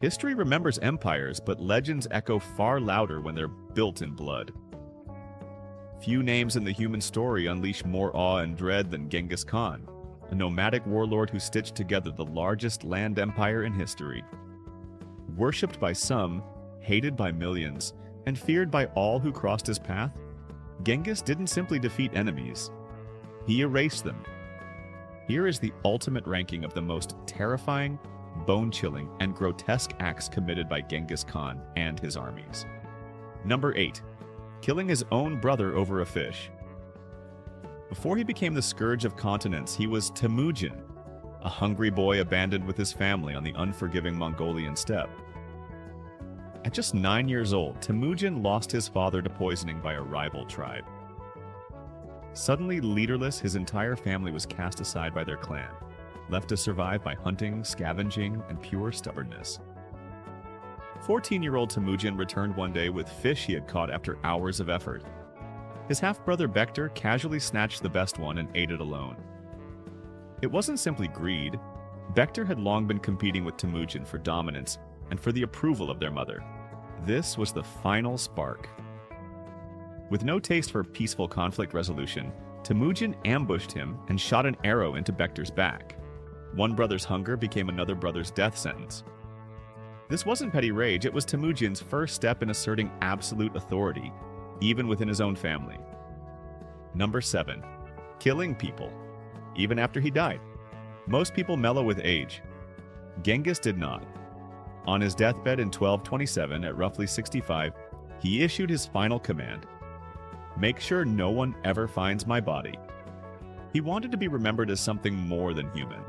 History remembers empires, but legends echo far louder when they're built in blood. Few names in the human story unleash more awe and dread than Genghis Khan, a nomadic warlord who stitched together the largest land empire in history. Worshipped by some, hated by millions, and feared by all who crossed his path, Genghis didn't simply defeat enemies. He erased them. Here is the ultimate ranking of the most terrifying, bone-chilling, and grotesque acts committed by Genghis Khan and his armies. Number 8. Killing his own brother over a fish. Before he became the scourge of continents, he was Temujin, a hungry boy abandoned with his family on the unforgiving Mongolian steppe. At just 9 years old, Temujin lost his father to poisoning by a rival tribe. Suddenly leaderless, his entire family was cast aside by their clan, left to survive by hunting, scavenging, and pure stubbornness. 14-year-old Temujin returned one day with fish he had caught after hours of effort. His half-brother Bektar casually snatched the best one and ate it alone. It wasn't simply greed. Bektar had long been competing with Temujin for dominance and for the approval of their mother. This was the final spark. With no taste for peaceful conflict resolution, Temujin ambushed him and shot an arrow into Bektar's back. One brother's hunger became another brother's death sentence. This wasn't petty rage, it was Temujin's first step in asserting absolute authority, even within his own family. Number 7. Killing people, even after he died. Most people mellow with age. Genghis did not. On his deathbed in 1227, at roughly 65, he issued his final command: "Make sure no one ever finds my body." He wanted to be remembered as something more than human,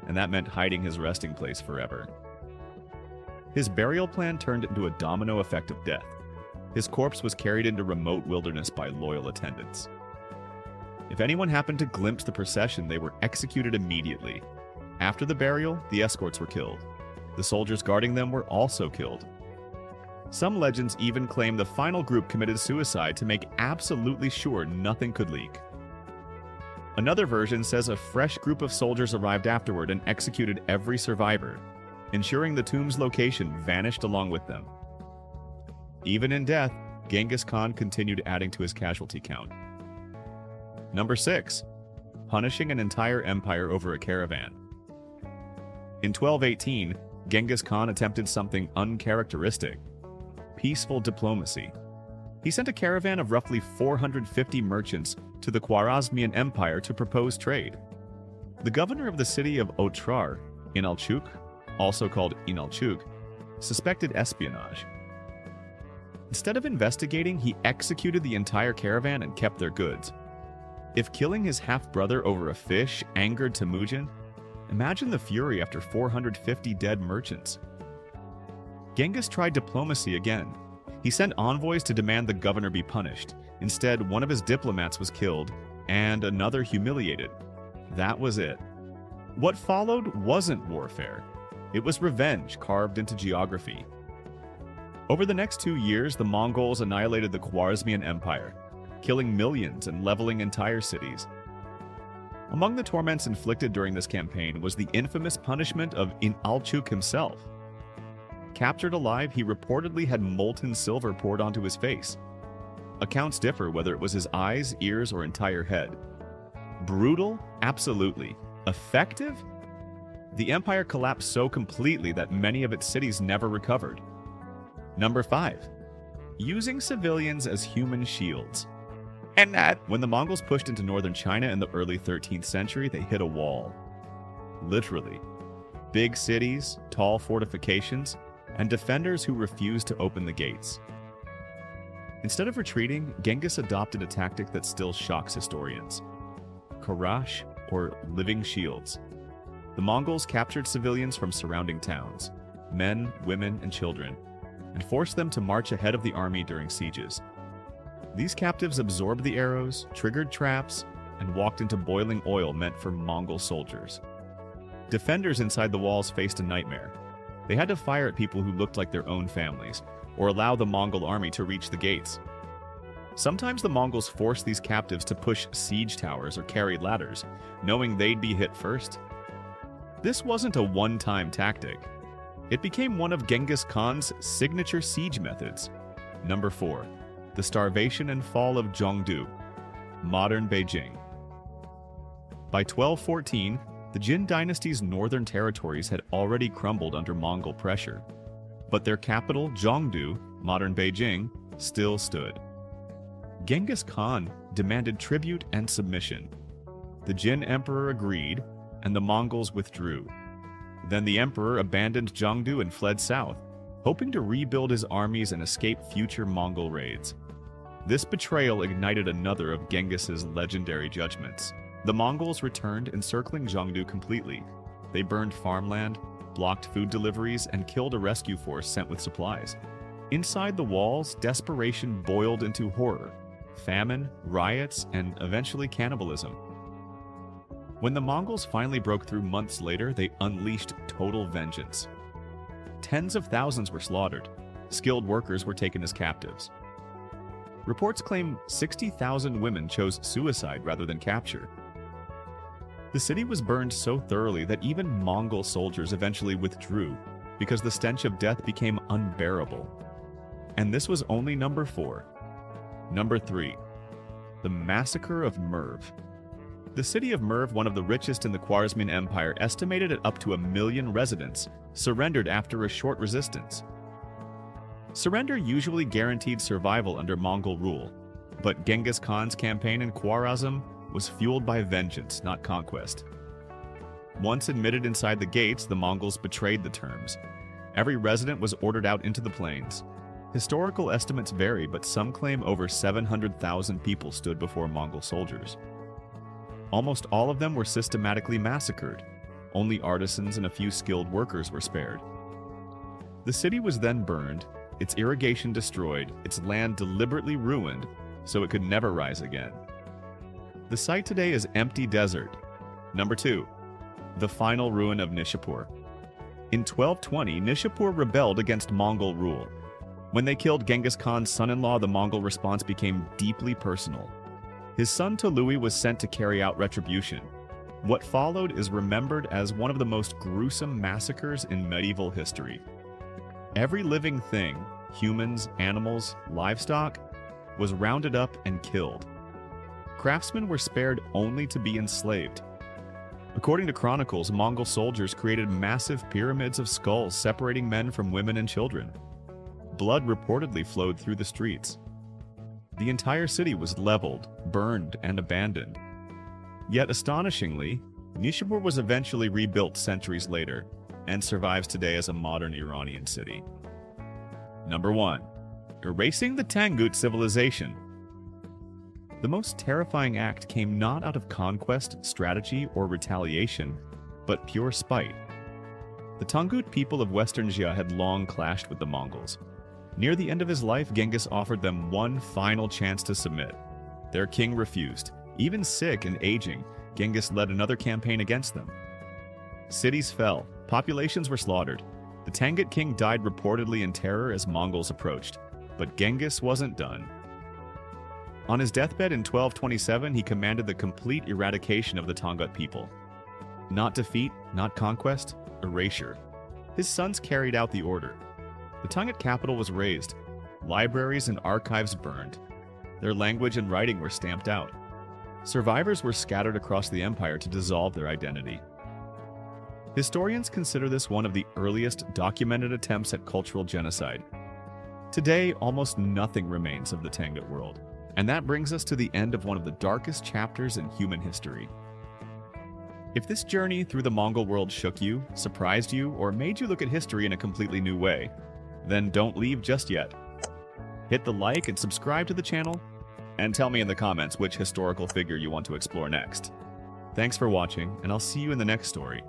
and that meant hiding his resting place forever. His burial plan turned into a domino effect of death. His corpse was carried into remote wilderness by loyal attendants. If anyone happened to glimpse the procession, they were executed immediately. After the burial, the escorts were killed. The soldiers guarding them were also killed. Some legends even claim the final group committed suicide to make absolutely sure nothing could leak. Another version says a fresh group of soldiers arrived afterward and executed every survivor, ensuring the tomb's location vanished along with them. Even in death, Genghis Khan continued adding to his casualty count. Number 6. Punishing an entire empire over a caravan. In 1218, Genghis Khan attempted something uncharacteristic: peaceful diplomacy. He sent a caravan of roughly 450 merchants to the Khwarezmian Empire to propose trade. The governor of the city of Otrar, Inalchuk, also called Inalchuk, suspected espionage. Instead of investigating, he executed the entire caravan and kept their goods. If killing his half-brother over a fish angered Temujin, imagine the fury after 450 dead merchants. Genghis tried diplomacy again. He sent envoys to demand the governor be punished. Instead, one of his diplomats was killed, and another humiliated. That was it. What followed wasn't warfare. It was revenge carved into geography. Over the next 2 years, the Mongols annihilated the Khwarezmian Empire, killing millions and leveling entire cities. Among the torments inflicted during this campaign was the infamous punishment of Inalchuk himself. Captured alive, he reportedly had molten silver poured onto his face. Accounts differ whether it was his eyes, ears, or entire head. Brutal? Absolutely. Effective? The empire collapsed so completely that many of its cities never recovered. Number 5. Using civilians as human shields. And that, when the Mongols pushed into northern China in the early 13th century, they hit a wall. Literally. Big cities, tall fortifications, and defenders who refused to open the gates. Instead of retreating, Genghis adopted a tactic that still shocks historians: Karash, or living shields. The Mongols captured civilians from surrounding towns, men, women, and children, and forced them to march ahead of the army during sieges. These captives absorbed the arrows, triggered traps, and walked into boiling oil meant for Mongol soldiers. Defenders inside the walls faced a nightmare. They had to fire at people who looked like their own families, or allow the Mongol army to reach the gates. Sometimes the Mongols forced these captives to push siege towers or carry ladders, knowing they'd be hit first. This wasn't a one-time tactic. It became one of Genghis Khan's signature siege methods. Number 4. The starvation and fall of Zhongdu, modern Beijing. By 1214, the Jin dynasty's northern territories had already crumbled under Mongol pressure, but their capital, Zhongdu, modern Beijing, still stood. Genghis Khan demanded tribute and submission. The Jin emperor agreed, and the Mongols withdrew. Then the emperor abandoned Zhongdu and fled south, hoping to rebuild his armies and escape future Mongol raids. This betrayal ignited another of Genghis's legendary judgments. The Mongols returned, encircling Zhongdu completely. They burned farmland, blocked food deliveries, and killed a rescue force sent with supplies. Inside the walls, desperation boiled into horror, famine, riots, and eventually cannibalism. When the Mongols finally broke through months later, they unleashed total vengeance. Tens of thousands were slaughtered. Skilled workers were taken as captives. Reports claim 60,000 women chose suicide rather than capture. The city was burned so thoroughly that even Mongol soldiers eventually withdrew because the stench of death became unbearable. And this was only number 4. Number 3. The Massacre of Merv. The city of Merv, one of the richest in the Khwarezmian Empire, estimated at up to 1 million residents, surrendered after a short resistance. Surrender usually guaranteed survival under Mongol rule, but Genghis Khan's campaign in Khwarezm was fueled by vengeance, not conquest. Once admitted inside the gates, the Mongols betrayed the terms. Every resident was ordered out into the plains. Historical estimates vary, but some claim over 700,000 people stood before Mongol soldiers. Almost all of them were systematically massacred. Only artisans and a few skilled workers were spared. The city was then burned, its irrigation destroyed, its land deliberately ruined, so it could never rise again. The site today is empty desert. Number 2. The final ruin of Nishapur. In 1220, Nishapur rebelled against Mongol rule. When they killed Genghis Khan's son-in-law, the Mongol response became deeply personal. His son Tolui was sent to carry out retribution. What followed is remembered as one of the most gruesome massacres in medieval history. Every living thing, humans, animals, livestock, was rounded up and killed. Craftsmen were spared only to be enslaved. According to chronicles, Mongol soldiers created massive pyramids of skulls separating men from women and children. Blood reportedly flowed through the streets. The entire city was leveled, burned, and abandoned. Yet astonishingly, Nishapur was eventually rebuilt centuries later and survives today as a modern Iranian city. Number 1. Erasing the Tangut civilization. The most terrifying act came not out of conquest, strategy, or retaliation, but pure spite. The Tangut people of Western Xia had long clashed with the Mongols. Near the end of his life, Genghis offered them one final chance to submit. Their king refused. Even sick and aging, Genghis led another campaign against them. Cities fell, populations were slaughtered. The Tangut king died reportedly in terror as Mongols approached, but Genghis wasn't done. On his deathbed in 1227, he commanded the complete eradication of the Tangut people. Not defeat, not conquest, erasure. His sons carried out the order. The Tangut capital was razed, libraries and archives burned. Their language and writing were stamped out. Survivors were scattered across the empire to dissolve their identity. Historians consider this one of the earliest documented attempts at cultural genocide. Today, almost nothing remains of the Tangut world, and that brings us to the end of one of the darkest chapters in human history. If this journey through the Mongol world shook you, surprised you, or made you look at history in a completely new way, then don't leave just yet. Hit the like and subscribe to the channel, and tell me in the comments which historical figure you want to explore next. Thanks for watching, and I'll see you in the next story.